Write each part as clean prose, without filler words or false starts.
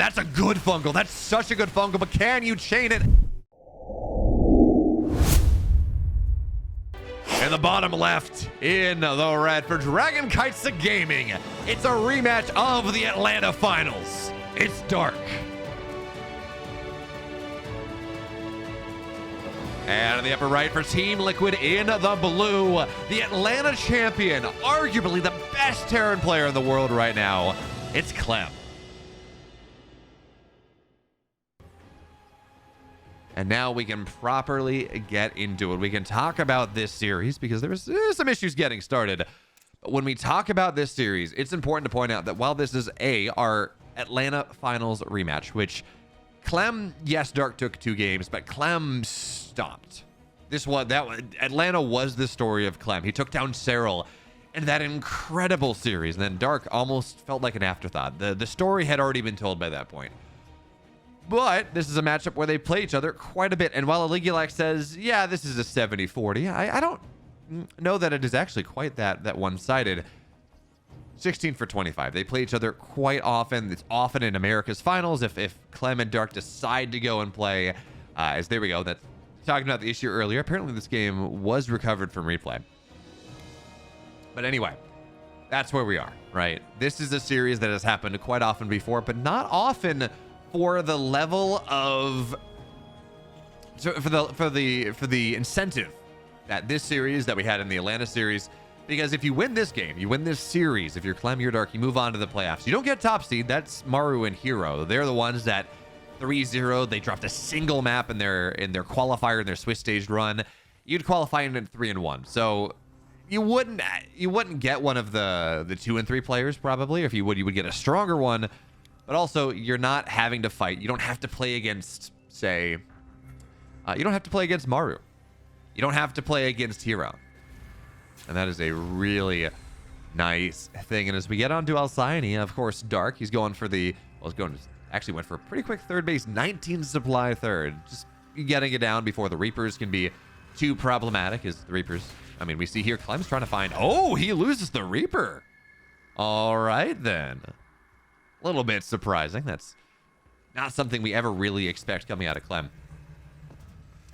That's a good fungal. That's such a good fungal, but can you chain it? In the bottom left, in the red for Dragon Kites Gaming, it's a rematch of the Atlanta Finals. It's Dark. And in the upper right for Team Liquid in the blue, the Atlanta champion, arguably the best Terran player in the world right now, it's Clem. And now we can properly get into it. We can talk about this series because there's some issues getting started. But when we talk about this series, it's important to point out that while this is our Atlanta Finals rematch, which Clem, yes, Dark took 2 games, but Clem stopped. Atlanta was the story of Clem. He took down Cyril in that incredible series, and then Dark almost felt like an afterthought. The story had already been told by that point. But this is a matchup where they play each other quite a bit. And while Aligulac says, yeah, this is a 70-40, I don't know that it is actually quite that one-sided. 16 for 25. They play each other quite often. It's often in America's finals if Clem and Dark decide to go and play. As there we go. That's talking about the issue earlier. Apparently this game was recovered from replay. But anyway, that's where we are, right? This is a series that has happened quite often before, but not often for the level of for the incentive that this series that we had in the Atlanta series. Because if you win this game, you win this series, if you're Clem, you're Dark, you move on to the playoffs. You don't get top seed. That's Maru and Hero. They're the ones that 3-0. They dropped a single map in their qualifier in their Swiss staged run. You'd qualify in at 3-1. So you wouldn't get one of the 2 and 3 players probably. If you would get a stronger one. But also, you're not having to fight. You don't have to play against, say, you don't have to play against Maru. You don't have to play against Hero. And that is a really nice thing. And as we get on to Alcyone, of course, Dark, he's going for actually went for a pretty quick third base, 19 supply third. Just getting it down before the Reapers can be too problematic, as the Reapers, I mean, we see here Clem's trying to find, oh, he loses the Reaper. All right, then. A little bit surprising. That's not something we ever really expect coming out of Clem.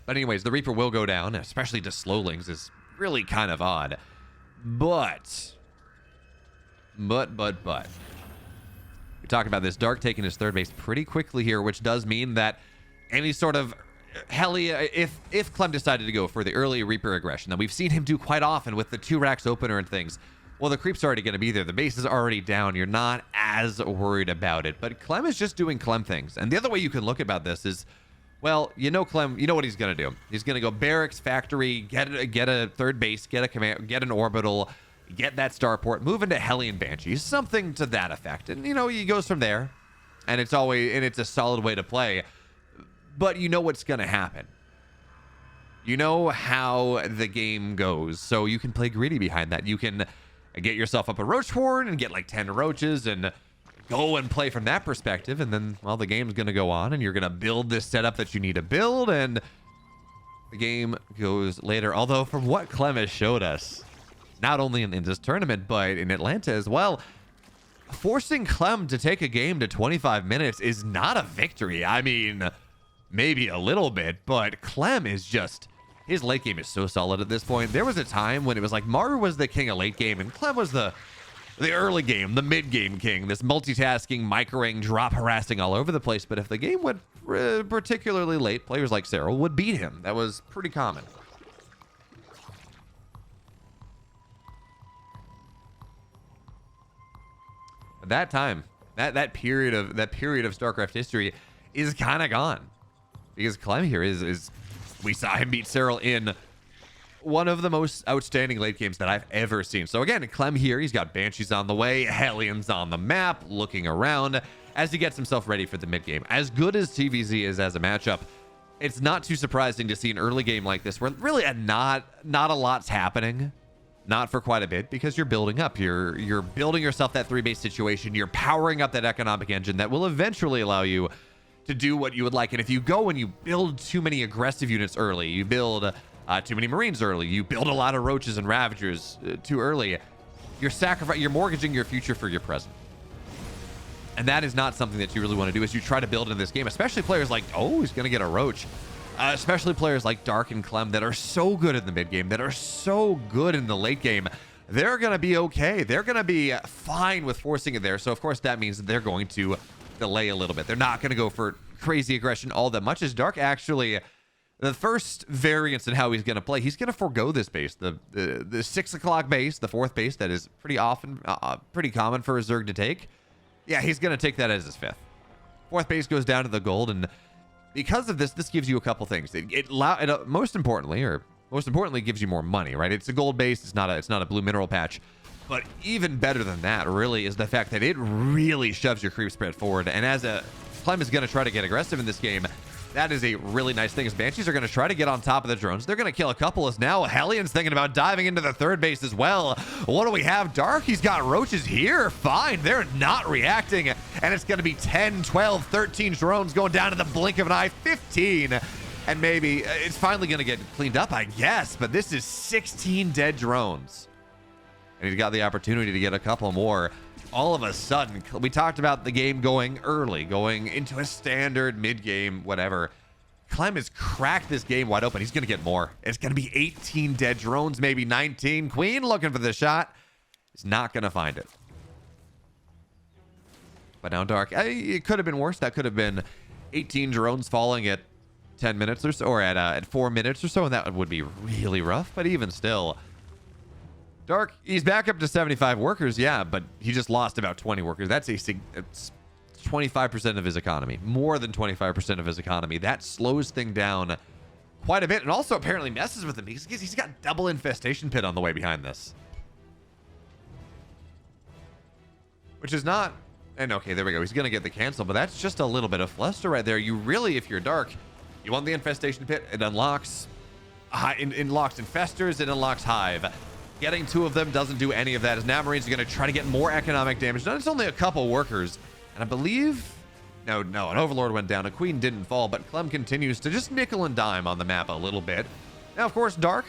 But anyways, the Reaper will go down, especially to Slowlings is really kind of odd. But we talk about this Dark taking his third base pretty quickly here, which does mean that any sort of if Clem decided to go for the early Reaper aggression that we've seen him do quite often with the 2 racks opener and things, well, the creep's already going to be there. The base is already down. You're not as worried about it. But Clem is just doing Clem things. And the other way you can look about this is, well, Clem, you know what he's going to do. He's going to go barracks, factory, get a third base, get a command, get an orbital, get that starport, move into Hellion Banshees, something to that effect. And, he goes from there. And it's a solid way to play. But you know what's going to happen. You know how the game goes. So you can play greedy behind that. You can get yourself up a roach horn and get like 10 roaches and go and play from that perspective. And then, well, the game's going to go on and you're going to build this setup that you need to build. And the game goes later. Although from what Clem has showed us, not only in this tournament, but in Atlanta as well, forcing Clem to take a game to 25 minutes is not a victory. I mean, maybe a little bit, but Clem is just... his late game is so solid at this point. There was a time when it was like Maru was the king of late game and Clem was the early game, the mid game king, this multitasking, microing, drop harassing all over the place. But if the game went particularly late, players like Cyril would beat him. That was pretty common. At that time, that period of Starcraft history is kind of gone because Clem here is we saw him beat Cyril in one of the most outstanding late games that I've ever seen. So again, Clem here, he's got Banshees on the way, Hellions on the map, looking around as he gets himself ready for the mid game. As good as TvZ is as a matchup, it's not too surprising to see an early game like this where really not a lot's happening. Not for quite a bit, because you're building up. You're building yourself that 3-base situation. You're powering up that economic engine that will eventually allow you to do what you would like. And if you go and you build too many aggressive units early, you build too many Marines early, you build a lot of Roaches and Ravagers too early, you're mortgaging your future for your present. And that is not something that you really want to do as you try to build in this game, especially players like, oh, he's going to get a roach. Especially players like Dark and Clem that are so good in the mid game, that are so good in the late game. They're going to be okay. They're going to be fine with forcing it there. So, of course, that means that they're going to delay a little bit. They're not going to go for crazy aggression all that much. As Dark actually, the first variance in how he's going to play, he's going to forego this base. The 6 o'clock base, the 4th base that is pretty often, pretty common for a Zerg to take. Yeah, he's going to take that as his 5th. 4th base goes down to the gold, and because of this gives you a couple things. It most importantly gives you more money, right? It's a gold base. It's not a blue mineral patch. But even better than that, really, is the fact that it really shoves your creep spread forward. And as Clem is going to try to get aggressive in this game, that is a really nice thing. As Banshees are going to try to get on top of the drones. They're going to kill a couple. As now Hellions thinking about diving into the 3rd base as well. What do we have? Dark, he's got roaches here. Fine. They're not reacting. And it's going to be 10, 12, 13 drones going down in the blink of an eye. 15. And maybe it's finally going to get cleaned up, I guess. But this is 16 dead drones. And he's got the opportunity to get a couple more. All of a sudden, we talked about the game going early, going into a standard mid-game, whatever. Clem has cracked this game wide open. He's going to get more. It's going to be 18 dead drones, maybe 19. Queen looking for the shot. He's not going to find it. But now Dark, it could have been worse. That could have been 18 drones falling at 10 minutes or so, or at 4 minutes or so, and that would be really rough. But even still, Dark, he's back up to 75 workers, yeah, but he just lost about 20 workers. That's it's 25% of his economy, more than 25% of his economy. That slows things down quite a bit, and also apparently messes with him because he's got double infestation pit on the way behind this, which is not. And okay, there we go. He's gonna get the cancel, but that's just a little bit of fluster right there. You really, if you're Dark, you want the infestation pit. It unlocks, unlocks infestors. It unlocks hive. Getting 2 of them doesn't do any of that, as now Marines are going to try to get more economic damage. Now, it's only a couple workers, and I believe... No, an Overlord went down. A Queen didn't fall, but Clem continues to just nickel and dime on the map a little bit. Now, of course, Dark,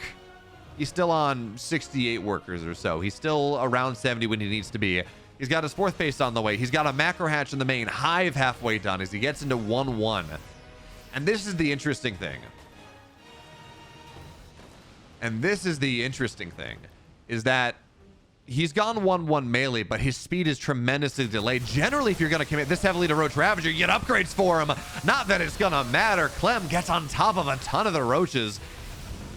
he's still on 68 workers or so. He's still around 70 when he needs to be. He's got his 4th base on the way. He's got a macro hatch in the main. Hive halfway done as he gets into 1-1. And this is the interesting thing. Is that he's gone 1-1 melee, but his speed is tremendously delayed. Generally, if you're going to commit this heavily to Roach Ravager, you get upgrades for him. Not that it's going to matter. Clem gets on top of a ton of the roaches.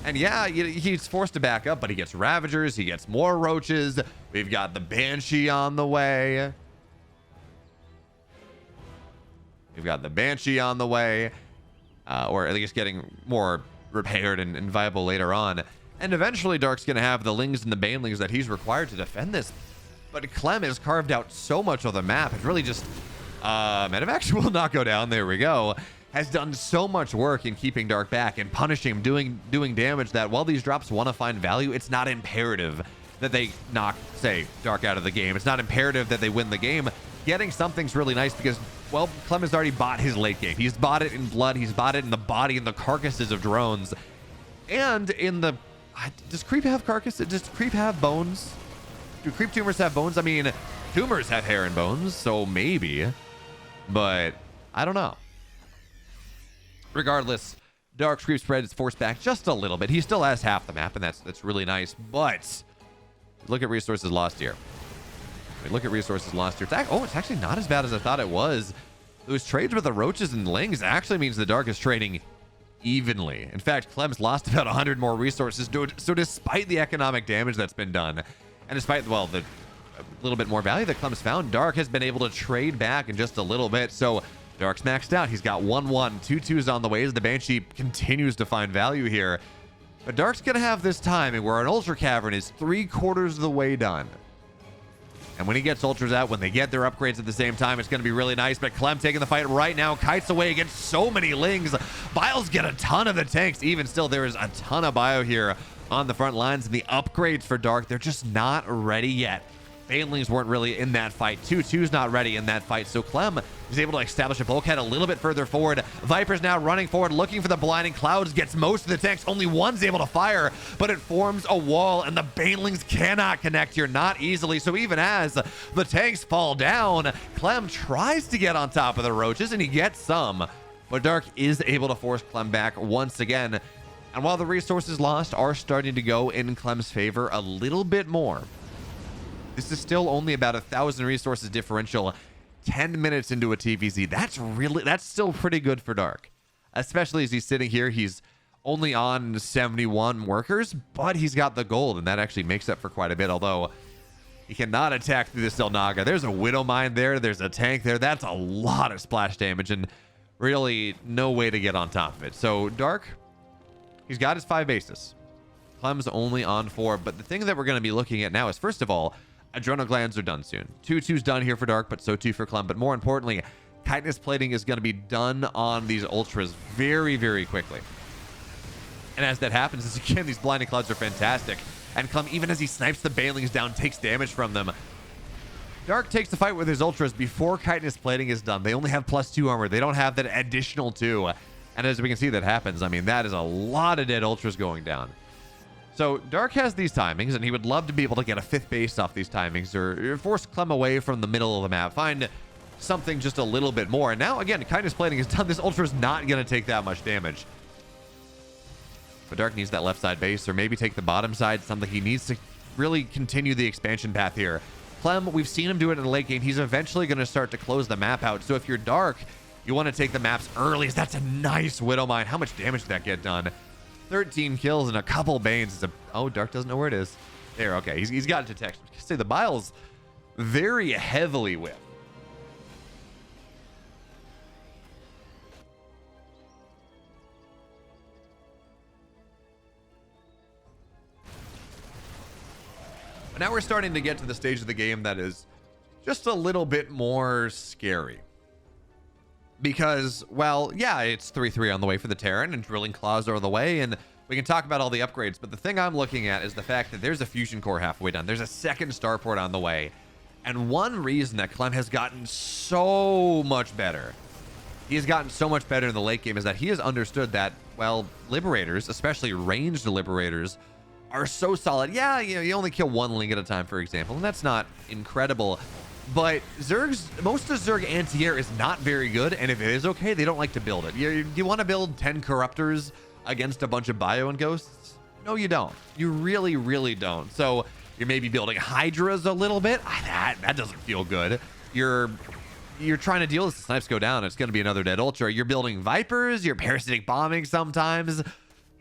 And yeah, he's forced to back up, but he gets Ravagers. He gets more roaches. We've got the Banshee on the way. Or at least getting more repaired and viable later on. And eventually Dark's going to have the Lings and the Banelings that he's required to defend this. But Clem has carved out so much of the map. It's really just... Medivac will not go down. There we go. Has done so much work in keeping Dark back and punishing him, doing damage that while these drops want to find value, it's not imperative that they knock, say, Dark out of the game. It's not imperative that they win the game. Getting something's really nice because, well, Clem has already bought his late game. He's bought it in blood. He's bought it in the body and the carcasses of drones. And in the... Does Creep have carcasses? Does Creep have bones? Do Creep tumors have bones? I mean, tumors have hair and bones, so maybe. But I don't know. Regardless, Dark's Creep spread is forced back just a little bit. He still has half the map, and that's really nice. But look at resources lost here. It's actually not as bad as I thought it was. Those trades with the roaches and lings actually means the Dark is trading evenly. In fact, Clem's lost about 100 more resources. So despite the economic damage that's been done, and despite, well, the little bit more value that Clem's found, Dark has been able to trade back in just a little bit. So Dark's maxed out. He's got 1-1, 2-2s on the way as the Banshee continues to find value here. But Dark's going to have this timing where an Ultra Cavern is 3/4 of the way done. And when he gets Ultras out, when they get their upgrades at the same time, it's going to be really nice. But Clem taking the fight right now, kites away against so many Lings. Biles get a ton of the tanks. Even still, there is a ton of bio here on the front lines. And the upgrades for Dark, they're just not ready yet. Banelings weren't really in that fight. 2-2's not ready in that fight. So Clem is able to establish a bulkhead a little bit further forward. Viper's now running forward, looking for the blinding clouds, gets most of the tanks. Only one's able to fire, but it forms a wall, and the Banelings cannot connect here, not easily. So even as the tanks fall down, Clem tries to get on top of the roaches, and he gets some. But Dark is able to force Clem back once again. And while the resources lost are starting to go in Clem's favor a little bit more, this is still only about 1,000 resources differential 10 minutes into a TvZ. That's still pretty good for Dark. Especially as he's sitting here, he's only on 71 workers, but he's got the gold, and that actually makes up for quite a bit, although he cannot attack through the Selnaga. There's a Widow Mine there, there's a tank there. That's a lot of splash damage, and really no way to get on top of it. So Dark, he's got his 5 bases. Clem's only on 4, but the thing that we're going to be looking at now is, first of all, adrenal glands are done soon. 2-2's done here for Dark, but so too for Clem. But more importantly, chitinous plating is going to be done on these ultras very, very quickly. And as that happens, as again, these blinding clouds are fantastic. And Clem, even as he snipes the banelings down, takes damage from them. Dark takes the fight with his ultras before chitinous plating is done. They only have +2 armor. They don't have that additional 2. And as we can see, that happens. I mean, that is a lot of dead ultras going down. So Dark has these timings, and he would love to be able to get a 5th base off these timings, or force Clem away from the middle of the map, find something just a little bit more. And now, again, chitinous plating is done. This ultra is not going to take that much damage. But Dark needs that left side base, or maybe take the bottom side, something he needs to really continue the expansion path here. Clem, we've seen him do it in the late game. He's eventually going to start to close the map out. So if you're Dark, you want to take the maps early. That's a nice Widow Mine. How much damage did that get done? 13 kills and a couple banes. Oh, Dark doesn't know where it is. There, okay. He's got it detected. Say the bile's very heavily whipped. But now we're starting to get to the stage of the game that is just a little bit more scary. Because, well, yeah, it's 3-3 on the way for the Terran, and drilling claws are on the way, and we can talk about all the upgrades, but the thing I'm looking at is the fact that there's a fusion core halfway done. There's a 2nd starport on the way. And one reason that Clem has gotten so much better, he has gotten so much better in the late game, is that he has understood that, well, liberators, especially ranged liberators, are so solid. Yeah, you only kill 1 Ling at a time, for example, and that's not incredible. But most of Zerg anti-air is not very good, and if it is okay, they don't like to build it. You want to build 10 corruptors against a bunch of bio and ghosts? No, you don't. You really, really don't. So you're maybe building hydras a little bit. That doesn't feel good. You're trying to deal with the snipes go down. It's going to be another dead ultra. You're building vipers. You're parasitic bombing sometimes.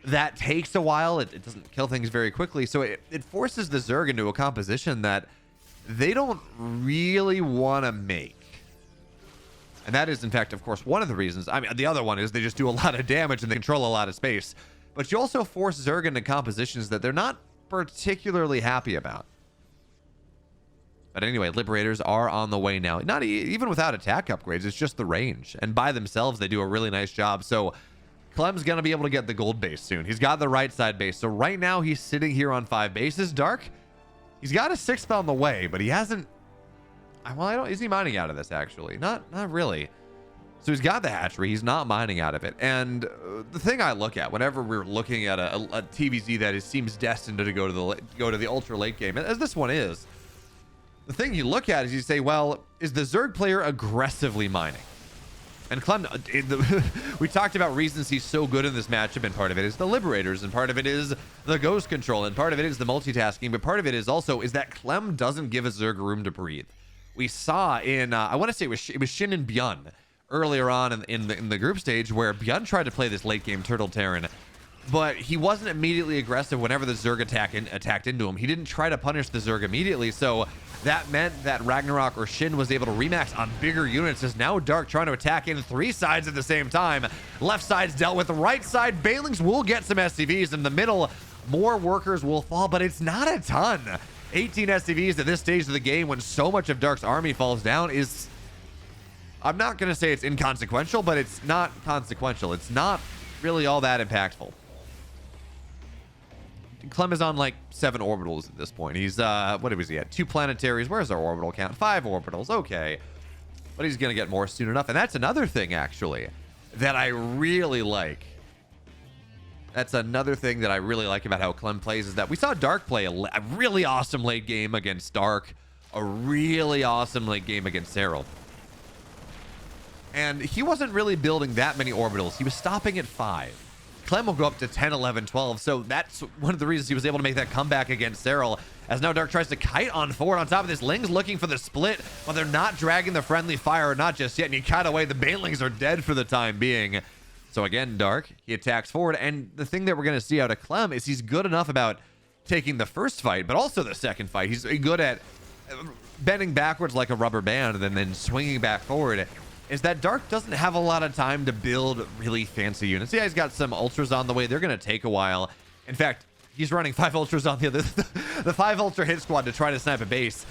That takes a while. It doesn't kill things very quickly. So it forces the Zerg into a composition that they don't really want to make. And that is, in fact, of course, one of the reasons. I mean, the other one is they just do a lot of damage and they control a lot of space. But you also force Zerg into compositions that they're not particularly happy about. But anyway, Liberators are on the way now. Not even without attack upgrades, it's just the range. And by themselves, they do a really nice job. So Clem's going to be able to get the gold base soon. He's got the right side base. So right now, he's sitting here on 5 bases. Dark, he's got a 6th on the way, but he hasn't... Well, is he mining out of this, actually? Not really. So he's got the hatchery. He's not mining out of it. And the thing I look at whenever we're looking at a TvZ that seems destined to go to the ultra late game, as this one is, the thing you look at is you say, well, is the Zerg player aggressively mining? And Clem, we talked about reasons he's so good in this matchup, and part of it is the Liberators, and part of it is the ghost control, and part of it is the multitasking, but part of it is also is that Clem doesn't give a Zerg room to breathe. We saw in, I want to say it was Shin and Byun earlier on in the group stage, where Byun tried to play this late game Turtle Terran, but he wasn't immediately aggressive whenever the Zerg attacked into him. He didn't try to punish the Zerg immediately, so that meant that Ragnarok or Shin was able to remax on bigger units. As now Dark trying to attack in 3 sides at the same time. Left side's dealt with. The right side, Banelings will get some SCVs. In the middle, more workers will fall, but it's not a ton. 18 SCVs at this stage of the game when so much of Dark's army falls down is... I'm not going to say it's inconsequential, but it's not consequential. It's not really all that impactful. Clem is on like 7 orbitals at this point. He's, what was he at? 2 planetaries. Where's our orbital count? 5 orbitals. Okay. But he's going to get more soon enough. And that's another thing, actually, that I really like. That's another thing that I really like about how Clem plays, is that we saw Dark play a really awesome late game against Dark, a really awesome late game against Cyril. And he wasn't really building that many orbitals. He was stopping at 5. Clem will go up to 10, 11, 12. So that's one of the reasons he was able to make that comeback against Cyril. As now Dark tries to kite on forward. On top of this, Ling's looking for the split, but they're not dragging the friendly fire, not just yet. And he kite away. The banelings are dead for the time being. So again, Dark, he attacks forward. And the thing that we're going to see out of Clem is he's good enough about taking the first fight, but also the second fight. He's good at bending backwards like a rubber band and then swinging back forward. Is that Dark doesn't have a lot of time to build really fancy units. Yeah, he's got some ultras on the way. They're going to take a while. In fact, he's running 5 ultras on the other, the 5 ultra hit squad to try to snipe a base.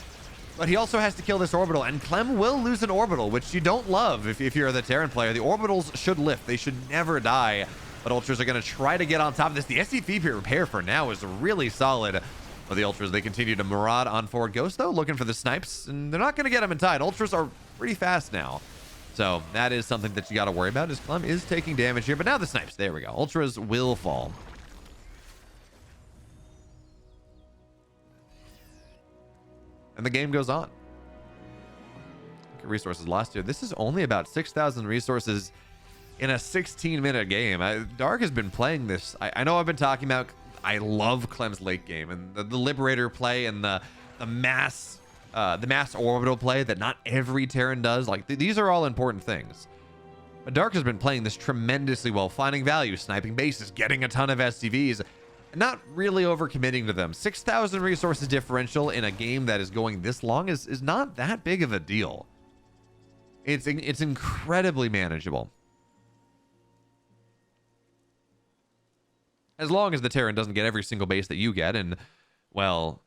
But he also has to kill this orbital, and Clem will lose an orbital, which you don't love if you're the Terran player. The orbitals should lift. They should never die. But ultras are going to try to get on top of this. The SCP repair for now is really solid. But the ultras, they continue to maraud on forward. Ghost, though, looking for the snipes, and they're not going to get him in tide. Ultras are pretty fast now. So that is something that you got to worry about, is Clem is taking damage here. But now the snipes. There we go. Ultras will fall. And the game goes on. Resources lost here. This is only about 6,000 resources in a 16-minute game. Dark has been playing this. I know I've been talking about, I love Clem's late game and the Liberator play and the mass orbital play that not every Terran does. Like, these are all important things. But Dark has been playing this tremendously well, finding value, sniping bases, getting a ton of SCVs, and not really overcommitting to them. 6,000 resources differential in a game that is going this long is not that big of a deal. It's incredibly manageable. As long as the Terran doesn't get every single base that you get and, well,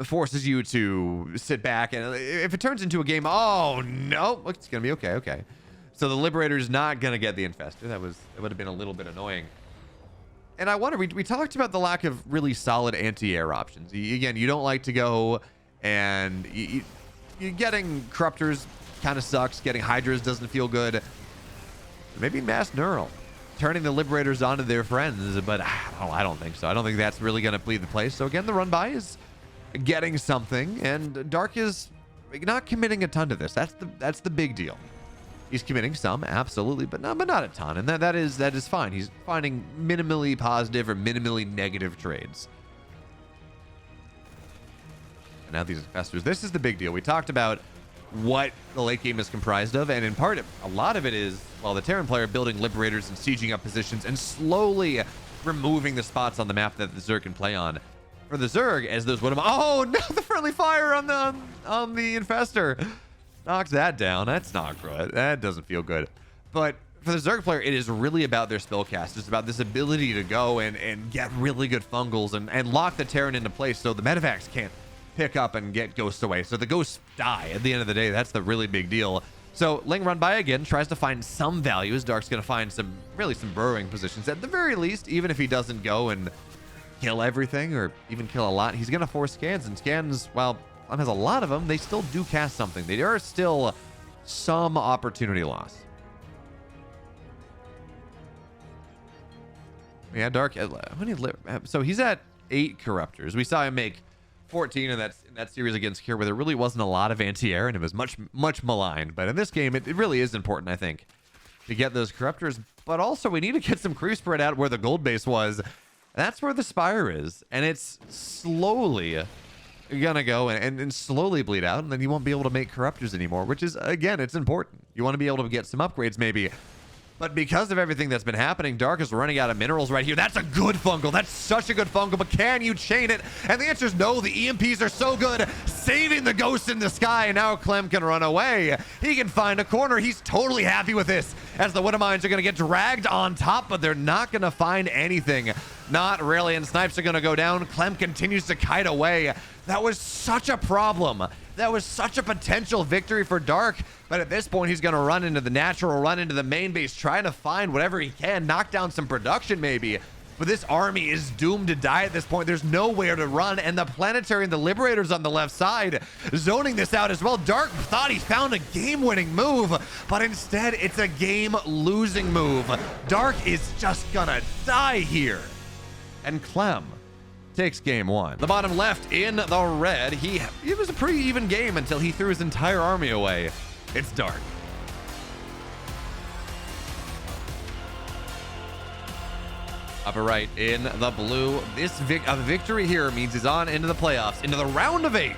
forces you to sit back. And if it turns into a game, oh, no, it's going to be okay, okay. So the Liberator's not going to get the Infestor. That would have been a little bit annoying. And I wonder, we talked about the lack of really solid anti-air options. Again, you don't like to go and you getting Corruptors kind of sucks. Getting Hydras doesn't feel good. Maybe Mass Neural, turning the Liberators onto their friends, but I don't think so. I don't think that's really going to plead the place. So again, the run by is getting something, and Dark is not committing a ton to this. That's the big deal. He's committing some, absolutely, but not a ton, and that is fine. He's finding minimally positive or minimally negative trades. And now these Infestors. This is the big deal. We talked about what the late game is comprised of, and in part, a lot of it is, well, the Terran player building Liberators and sieging up positions and slowly removing the spots on the map that the Zerg can play on. For the Zerg, as those would have, oh no, the friendly fire on the Infestor knocks that down. That's not good. That doesn't feel good. But for the Zerg player, it is really about their spellcast. It's about this ability to go and get really good fungals and lock the Terran into place so the medevacs can't pick up and get ghosts away. So the ghosts die at the end of the day. That's the really big deal. So Ling run by again, tries to find some values. Dark's going to find some burrowing positions. At the very least, even if he doesn't go and kill everything or even kill a lot, he's going to force scans. And scans, well, Clem has a lot of them. They still do cast something. There are still some opportunity loss. Yeah, Dark, so he's at 8 Corruptors. We saw him make 14 in that series against Kier, where there really wasn't a lot of anti-air and it was much maligned. But in this game, it really is important, I think, to get those Corruptors. But also, we need to get some crew spread out where the gold base was. That's where the Spire is, and it's slowly gonna go and slowly bleed out, and then you won't be able to make Corruptors anymore, which is, again, it's important. You want to be able to get some upgrades maybe. But because of everything that's been happening, Dark is running out of minerals right here. That's a good fungal. That's such a good fungal, but can you chain it? And the answer is no. The EMPs are so good, saving the ghost in the sky, and now Clem can run away. He can find a corner. He's totally happy with this, as the Widowmines are going to get dragged on top, but they're not going to find anything. Not really, and snipes are going to go down. Clem continues to kite away. That was such a problem. That was such a potential victory for Dark, but at this point, he's going to run into the natural, run into the main base, trying to find whatever he can, knock down some production maybe. but this army is doomed to die at this point. There's nowhere to run, and the Planetary and the Liberators on the left side zoning this out as well. Dark thought he found a game-winning move, but instead it's a game-losing move. Dark is just gonna die here. And Clem takes game one. The bottom left in the red, it was a pretty even game until he threw his entire army away. It's Dark. Upper right in the blue. This victory here means he's on into the playoffs, into the round of 8.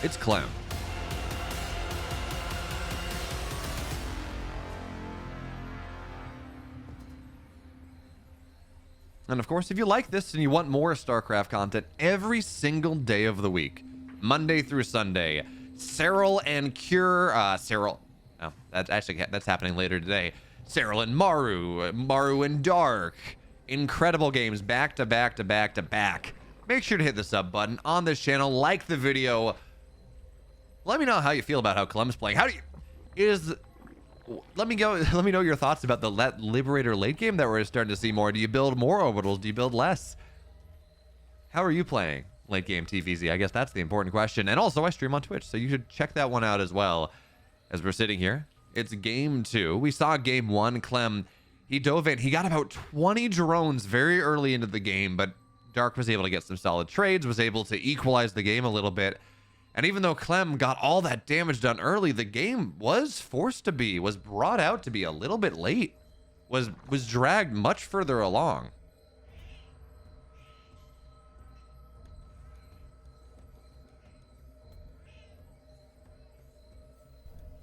It's Clem. And of course, if you like this and you want more Starcraft content every single day of the week, Monday through Sunday, Cyril and Cure, Cyril, oh, that's happening later today. Cyril and Maru and Dark. Incredible games back to back to back to back. Make sure to hit the sub button on this channel, like the video. Let me know how you feel about how Clem's playing. Let me know your thoughts about the Liberator late game that we're starting to see more. Do you build more orbitals? Do you build less? How are you playing late game TvZ? I guess that's the important question. And also I stream on Twitch, so you should check that one out as well. As we're sitting here, it's game 2. We saw game 1, Clem, he dove in. He got about 20 drones very early into the game, but Dark was able to get some solid trades, was able to equalize the game a little bit. And even though Clem got all that damage done early, the game was brought out to be a little bit late, was dragged much further along.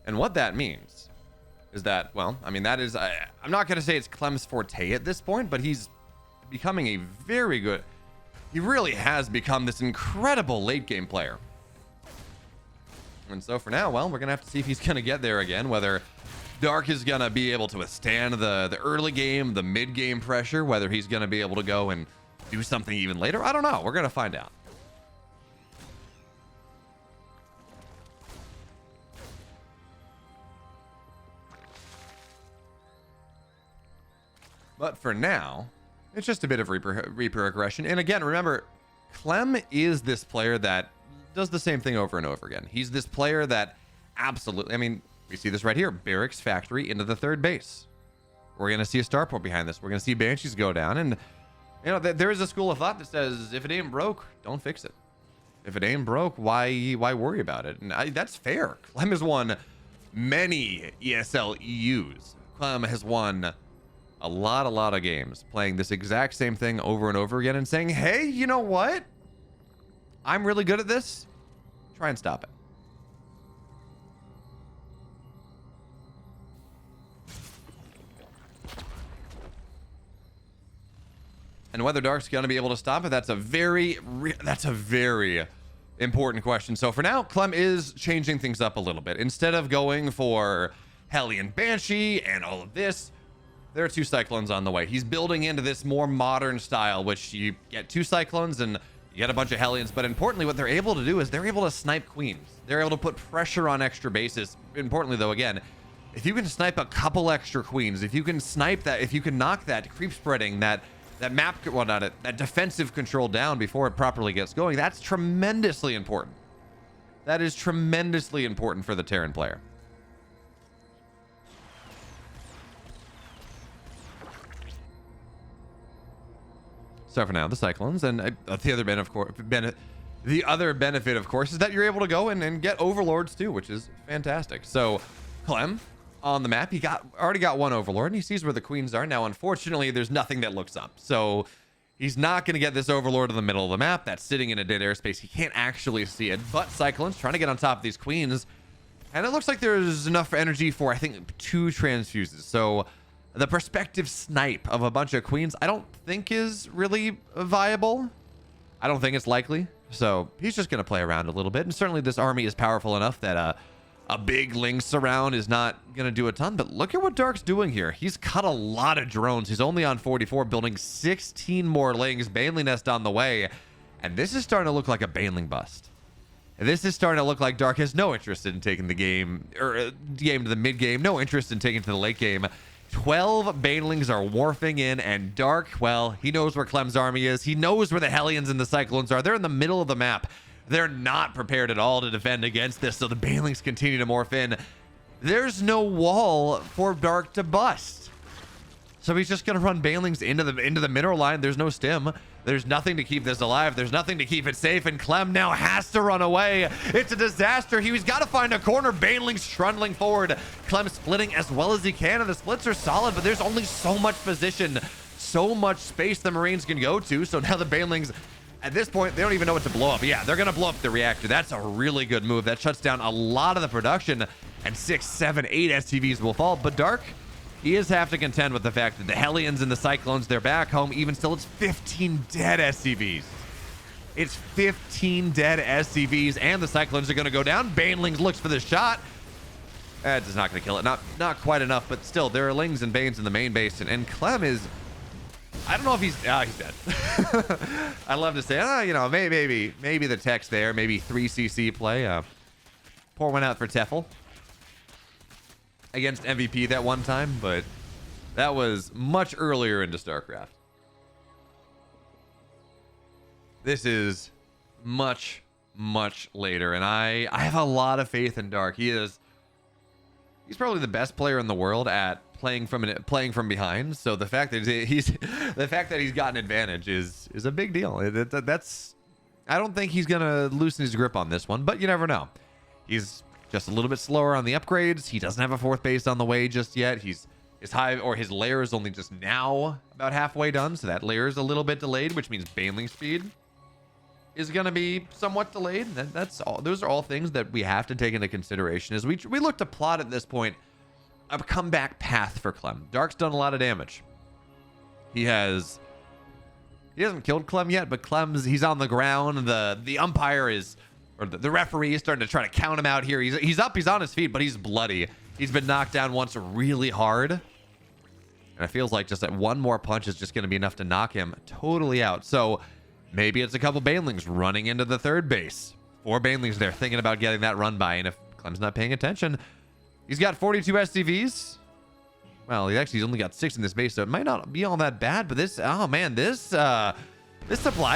And what that means is that, well, I mean, that is, I'm not going to say it's Clem's forte at this point, but he's becoming a very good, he really has become this incredible late game player. And so for now, well, we're going to have to see if he's going to get there again, whether Dark is going to be able to withstand the early game, the mid game pressure, whether he's going to be able to go and do something even later. I don't know. We're going to find out. But for now, it's just a bit of Reaper aggression. And again, remember, Clem is this player that does the same thing over and over again. He's this player that absolutely, I mean, we see this right here. Barracks Factory into the third base. We're going to see a starport behind this. We're going to see Banshees go down. And, you know, there is a school of thought that says, if it ain't broke, don't fix it. If it ain't broke, why worry about it? And that's fair. Clem has won many ESL EUs. Clem has won a lot of games playing this exact same thing over and over again and saying, hey, you know what? I'm really good at this. Try and stop it. And whether Dark's going to be able to stop it, that's a very important question. So for now, Clem is changing things up a little bit. Instead of going for Hellion Banshee and all of this, there are 2 Cyclones on the way. He's building into this more modern style, which you get 2 Cyclones and you get a bunch of Hellions. But importantly, what they're able to do is they're able to snipe Queens. They're able to put pressure on extra bases. Importantly, though, again, if you can snipe a couple extra Queens, if you can snipe that, if you can knock that creep spreading, that map, well, not it, that defensive control down before it properly gets going, that's tremendously important. That is tremendously important for the Terran player. So for now, the Cyclones, and the other benefit, of course, is that you're able to go and get Overlords too, which is fantastic. So Clem on the map, he already got 1 Overlord, and he sees where the Queens are. Now, unfortunately, there's nothing that looks up, so he's not going to get this Overlord in the middle of the map that's sitting in a dead airspace. He can't actually see it, but Cyclones trying to get on top of these Queens, and it looks like there's enough energy for, I think, 2 transfuses. So the perspective snipe of a bunch of Queens, I don't think is really viable. I don't think it's likely. So he's just going to play around a little bit. And certainly this army is powerful enough that a big Lynx around is not going to do a ton. But look at what Dark's doing here. He's cut a lot of drones. He's only on 44, building 16 more Lynx. Baneling nest on the way. And this is starting to look like a baneling bust. This is starting to look like Dark has no interest in taking the game, or game to the mid game, no interest in taking to the late game. 12 banelings are warping in, and Dark, well, he knows where Clem's army is. He knows where the Hellions and the Cyclones are. They're in the middle of the map. They're not prepared at all to defend against this, so the banelings continue to morph in. There's no wall for Dark to bust. So he's just going to run banelings into the mineral line. There's no stim. There's nothing to keep this alive. There's nothing to keep it safe, and Clem now has to run away. It's a disaster. He's got to find a corner. Banelings trundling forward. Clem splitting as well as he can, and the splits are solid, but there's only so much position, so much space the Marines can go to. So now the banelings, at this point, they don't even know what to blow up. Yeah, they're going to blow up the reactor. That's a really good move. That shuts down a lot of the production, and 6, 7, 8 SCVs will fall. But Dark, he is have to contend with the fact that the Hellions and the Cyclones, they're back home. Even still, it's 15 dead SCVs. It's 15 dead SCVs, and the Cyclones are going to go down. Banelings looks for the shot. That's not going to kill it. Not quite enough, but still, there are Lings and Banes in the main base, and Clem is... I don't know if he's dead. I love to say, you know, maybe the tech's there. Maybe 3cc play. Pour one out for Teffel against MVP that one time, but that was much earlier into Starcraft. This is much later, and I have a lot of faith in Dark. He's probably the best player in the world at playing from behind. So the fact that he's got an advantage is a big deal. That's I don't think he's gonna loosen his grip on this one, but you never know. He's just a little bit slower on the upgrades. He doesn't have a 4th base on the way just yet. His layer is only just now about halfway done, so that layer is a little bit delayed, which means baneling speed is going to be somewhat delayed. That's all. Those are all things that we have to take into consideration as we look to plot at this point a comeback path for Clem. Dark's done a lot of damage. He hasn't killed Clem yet, but he's on the ground. The umpire is, or the referee is starting to try to count him out here. He's up, he's on his feet, but he's bloody. He's been knocked down once really hard. And it feels like just that one more punch is just going to be enough to knock him totally out. So maybe it's a couple banelings running into the 3rd base. 4 banelings there thinking about getting that run by. And if Clem's not paying attention, he's got 42 SCVs. Well, he's only got 6 in this base, so it might not be all that bad. But this supply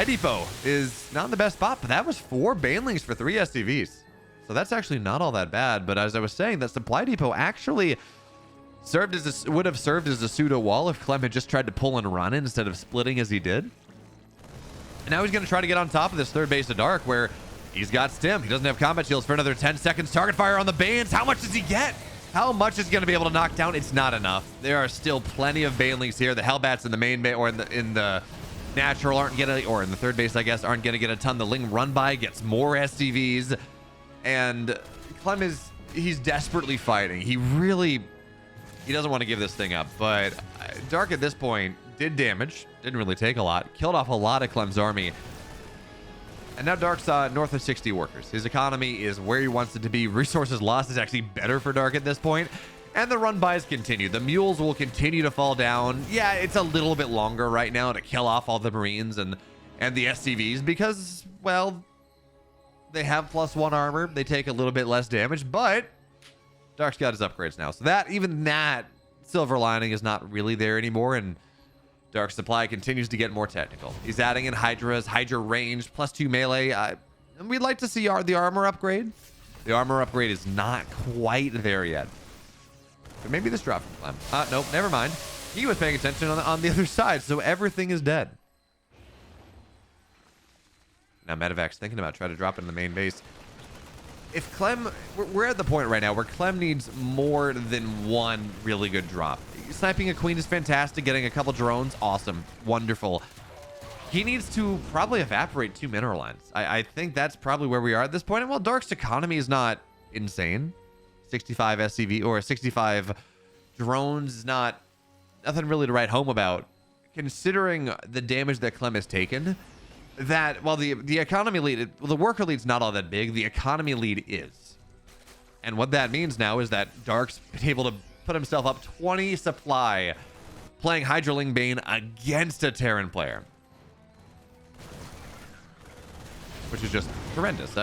depot is not in the best spot, but that was 4 banelings for 3 SCVs. So that's actually not all that bad. But as I was saying, that supply depot actually would have served as a pseudo wall if Clem had just tried to pull and run instead of splitting as he did. And now he's going to try to get on top of this 3rd base of Dark, where he's got stim. He doesn't have combat shields for another 10 seconds. Target fire on the Banes. How much does he get? How much is he going to be able to knock down? It's not enough. There are still plenty of banelings here. The Hellbats in the main base, or in the natural aren't gonna, or in the 3rd base, I guess, aren't gonna get a ton. The Ling run by gets more SCVs, and Clem he's desperately fighting. He doesn't want to give this thing up, but Dark at this point did damage, didn't really take a lot, killed off a lot of Clem's army, and now Dark's north of 60 workers. His economy is where he wants it to be. Resources lost is actually better for Dark at this point. And the run-bys continue. The mules will continue to fall down. Yeah, it's a little bit longer right now to kill off all the Marines and the SCVs because, well, they have +1 armor. They take a little bit less damage, but Dark's got his upgrades now. So even that silver lining is not really there anymore, and Dark's supply continues to get more technical. He's adding in Hydras, Hydra range, +2 melee. And we'd like to see the armor upgrade. The armor upgrade is not quite there yet. But maybe this drop from Clem. Nope, never mind. He was paying attention on the other side, so everything is dead. Now Medevac's thinking about trying to drop into the main base. If Clem... We're at the point right now where Clem needs more than one really good drop. Sniping a queen is fantastic. Getting a couple drones, awesome. Wonderful. He needs to probably evaporate 2 mineral lines. I think that's probably where we are at this point. And while Dark's economy is not insane, 65 SCV or 65 drones is nothing really to write home about, considering the damage that Clem has taken. That while the economy lead, the worker lead's not all that big, the economy lead is. And what that means now is that Dark's been able to put himself up 20 supply playing Hydraling Bane against a Terran player, which is just horrendous.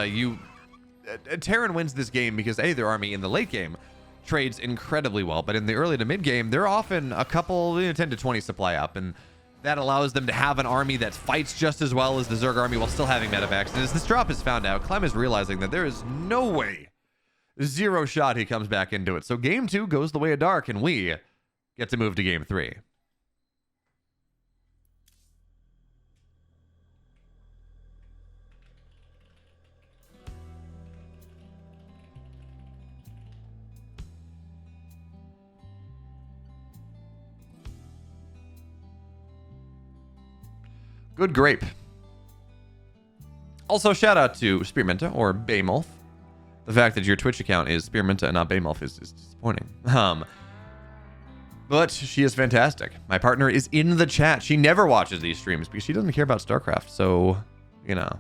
Terran wins this game because A, their army in the late game trades incredibly well, but in the early to mid game, they're often a couple, 10 to 20 supply up, and that allows them to have an army that fights just as well as the Zerg army while still having medevacs. And as this drop is found out, Clem is realizing that there is no way, zero shot he comes back into it. So game 2 goes the way of Dark, and we get to move to game 3. Good grape. Also, shout out to Spearminta or BeoMulf. The fact that your Twitch account is Spearminta and not BeoMulf is disappointing. But she is fantastic. My partner is in the chat. She never watches these streams because she doesn't care about Starcraft. So, you know,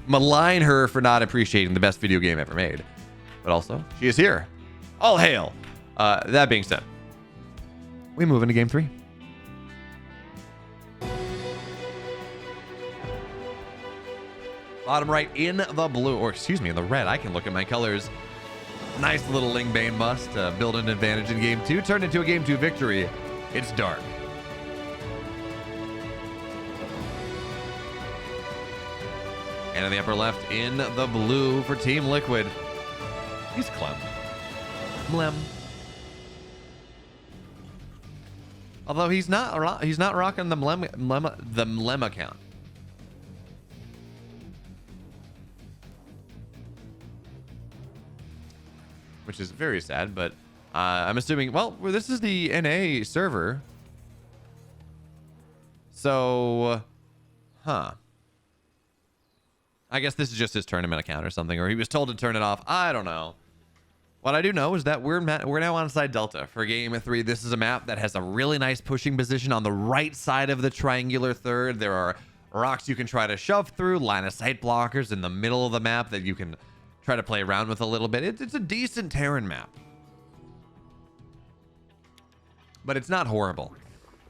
malign her for not appreciating the best video game ever made. But also, she is here. All hail. That being said, we move into game 3. Bottom right in the blue, or excuse me, in the red. I can look at my colors. Nice little Lingbane bust to build an advantage in game 2. Turned into a game 2 victory. It's Dark. And in the upper left in the blue for Team Liquid, he's Clem. Clem. Although he's not rocking the Mlem account. Which is very sad, but I'm assuming, well, this is the NA server. So, I guess this is just his tournament account or something, or he was told to turn it off. I don't know. What I do know is that we're now on side Delta for game 3. This is a map that has a really nice pushing position on the right side of the triangular third. There are rocks you can try to shove through, line of sight blockers in the middle of the map that you can try to play around with a little bit. It's a decent Terran map, but it's not horrible.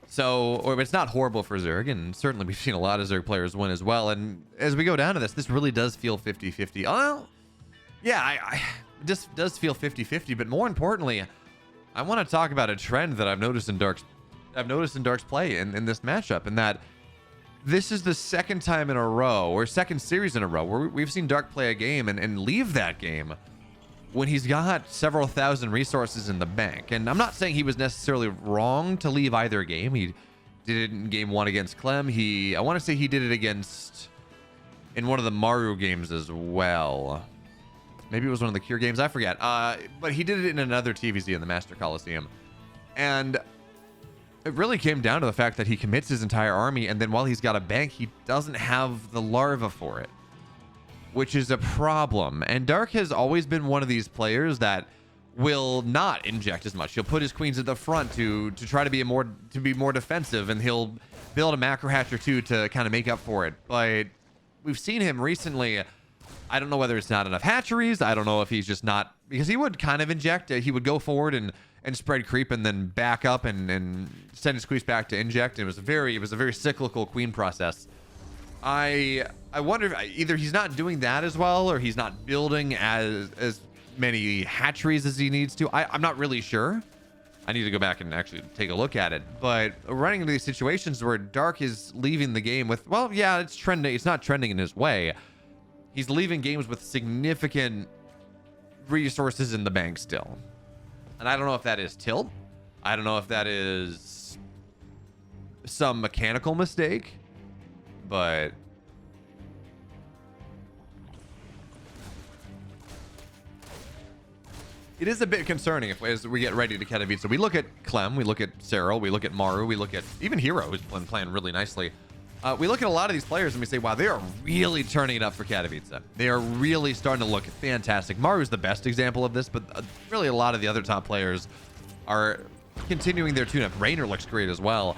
So, or it's not horrible for Zerg, and certainly we've seen a lot of Zerg players win as well. And as we go down to this really does feel 50-50. Well, yeah, this does feel 50-50, but more importantly, I want to talk about a trend that I've noticed in Dark's play in this matchup, and that this is the second time in a row, or second series in a row, where we've seen Dark play a game and leave that game when he's got several thousand resources in the bank. And I'm not saying he was necessarily wrong to leave either game. He did it in game 1 against Clem. I want to say he did it in one of the Maru games as well. Maybe it was one of the Cure games. I forget. But he did it in another TvZ in the Masters Colosseum. And it really came down to the fact that he commits his entire army, and then while he's got a bank, he doesn't have the larva for it, which is a problem. And Dark has always been one of these players that will not inject as much. He'll put his queens at the front to try to be more defensive, and he'll build a macro hatch or two to kind of make up for it. But we've seen him recently. I don't know whether it's not enough hatcheries. I don't know if he's just not, because he would kind of inject. He would go forward and spread creep and then back up and send his queens back to inject. And it was a very cyclical queen process. I wonder if either he's not doing that as well, or he's not building as many hatcheries as he needs to. I'm not really sure. I need to go back and actually take a look at it. But running into these situations where Dark is leaving the game with, well, yeah, it's trending. It's not trending in his way. He's leaving games with significant resources in the bank still. And I don't know if that is tilt. I don't know if that is some mechanical mistake, but it is a bit concerning as we get ready to Katowice. So we look at Clem, we look at Cyril, we look at Maru, we look at even Hero, who's playing really nicely. We look at a lot of these players and we say, wow, they are really turning it up for Katowice. They are really starting to look fantastic. Maru's the best example of this, but really a lot of the other top players are continuing their tune-up. Raynor looks great as well.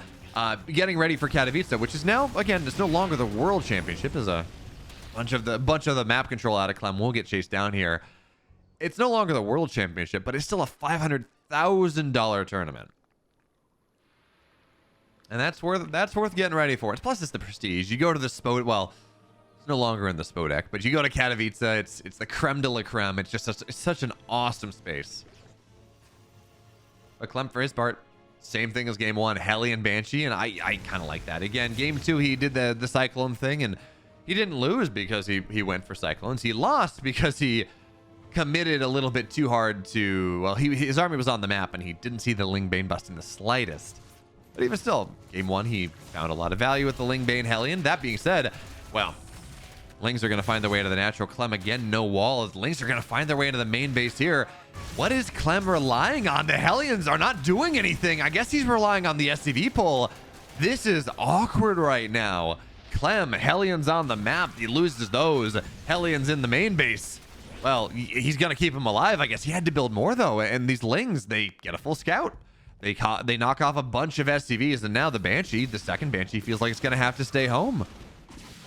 Getting ready for Katowice, which is now, again, it's no longer the World Championship. As a bunch of the map control out of Clem will get chased down here. It's no longer the World Championship, but it's still a $500,000 tournament. And that's worth getting ready for. Plus, it's the prestige. You go to the It's no longer in the Spodek, but you go to Katowice, it's the creme de la creme. It's just it's such an awesome space. But Clem, for his part, same thing as game 1, Hellion Banshee, and I kind of like that. Again, game 2, he did the Cyclone thing, and he didn't lose because he went for Cyclones. He lost because he committed a little bit too hard to, well, his army was on the map, and he didn't see the Ling Bane bust in the slightest. But even still, game 1, he found a lot of value with the Ling Bane Hellion. That being said, well, Lings are going to find their way to the natural. Clem, again, no wall. Lings are going to find their way into the main base here. What is Clem relying on? The Hellions are not doing anything. I guess he's relying on the SCV pull. This is awkward right now. Clem, Hellions on the map. He loses those. Hellions in the main base. Well, he's going to keep him alive. I guess he had to build more, though. And these Lings, they get a full scout. They knock off a bunch of SCVs. And now the Banshee, the second Banshee, feels like it's going to have to stay home.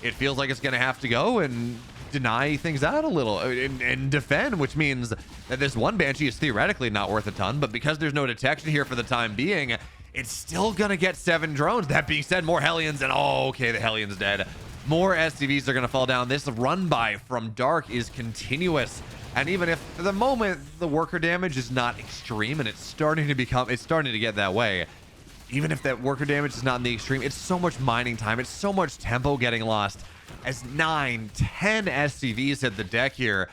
It feels like it's going to have to go and deny things out a little and defend, which means that this one Banshee is theoretically not worth a ton, but because there's no detection here for the time being, it's still going to get 7 drones. That being said, more Hellions, and oh, okay, the Hellion's dead. More SCVs are going to fall down. This run by from Dark is continuous, and even if for the moment the worker damage is not extreme, and it's starting to get that way, even if that worker damage is not in the extreme, it's so much mining time. It's so much tempo getting lost as 9, 10 SCVs hit the deck here.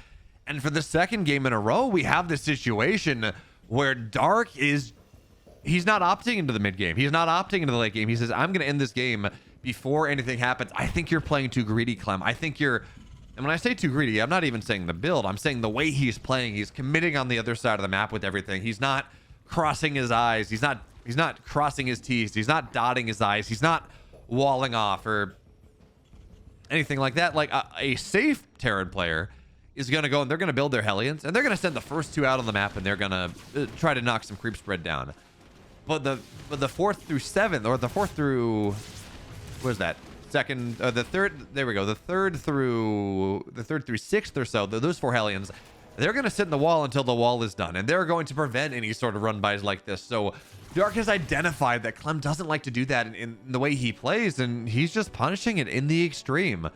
And for the second game in a row, we have this situation where Dark he's not opting into the mid game. He's not opting into the late game. He says, I'm going to end this game before anything happens. I think you're playing too greedy, Clem. I think you're, and when I say too greedy, I'm not even saying the build. I'm saying the way he's playing. He's committing on the other side of the map with everything. He's not crossing his eyes. He's not crossing his T's. He's not dotting his I's. He's not walling off or anything like that. Like a safe Terran player is going to go and they're going to build their Hellions and they're going to send the first 2 out on the map and they're going to try to knock some creep spread down. But the 4th through 7th, or the 4th through, what is that? Second, the 3rd, there we go. The 3rd through 6th or so, those 4 Hellions, they're going to sit in the wall until the wall is done. And they're going to prevent any sort of run-bys like this. So Dark has identified that Clem doesn't like to do that in the way he plays, and he's just punishing it in the extreme.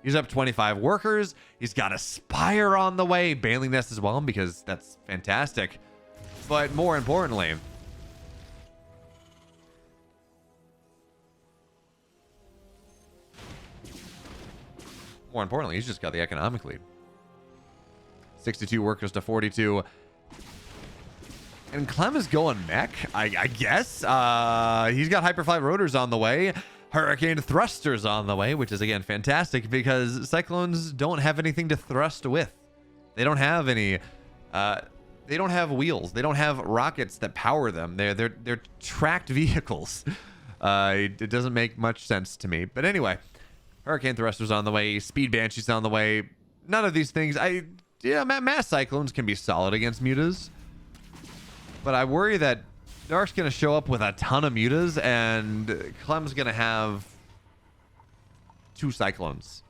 He's up 25 workers. He's got a Spire on the way. Baneling Nest as well, because that's fantastic. But more importantly, he's just got the economic lead. 62 workers to 42. And Clem is going mech, I guess. He's got Hyperfly Rotors on the way. Hurricane Thrusters on the way, which is, again, fantastic because Cyclones don't have anything to thrust with. They don't have any... they don't have wheels. They don't have rockets that power them. They're tracked vehicles. It doesn't make much sense to me. But anyway, Hurricane Thrusters on the way. Speed Banshees on the way. None of these things... Mass Cyclones can be solid against mutas. But I worry that Dark's going to show up with a ton of mutas, and Clem's going to have 2 Cyclones.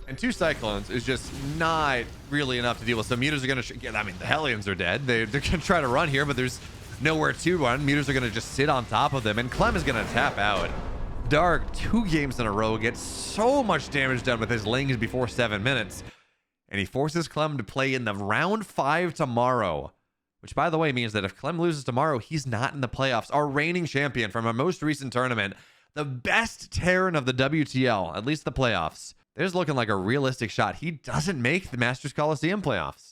And 2 Cyclones is just not really enough to deal with. So mutas are going to... I mean, the Hellions are dead. They're going to try to run here, but there's nowhere to run. Mutas are going to just sit on top of them, and Clem is going to tap out. Dark, 2 games in a row, gets so much damage done with his Lings before 7 minutes, and he forces Clem to play in the round 5 tomorrow, which, by the way, means that if Clem loses tomorrow, he's not in the playoffs. Our reigning champion from our most recent tournament, the best Terran of the WTL, at least the playoffs. There's looking like a realistic shot. He doesn't make the Masters Colosseum playoffs.